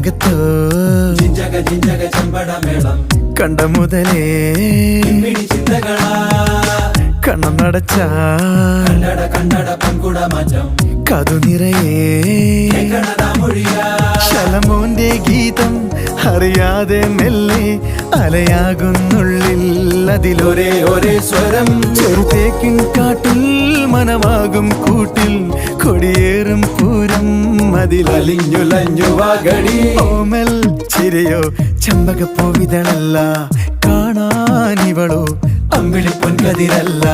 മനസ്സിനകത്തോ ജിഞ്ചക ജിഞ്ചക ചെമ്പടമേളം കണ്ട മുതലേ ചിന്തകളാ കണ്ണടച്ച കണ്ടട കണ്ടട പങ്കുട മാറ്റം കതു നിറയേ ശലമോന്റെ ഗീതം അറിയാതെ മെല്ലെ അലയാകുന്നുള്ളിൽ അതിലൊരേ ഒരേ സ്വരം ചെറുതേക്കിൻ കാട്ടിൽ മനമാകും കൂട്ടിൽ കൊടിയേറും പൂരം അതിലലിഞ്ഞുലഞ്ഞുവാകടി ഓമൽ ചിരയോ ചമ്പകപ്പൂവിതളല്ല കാണാനിവളോ അമ്പിളി പൊൻകതിരല്ല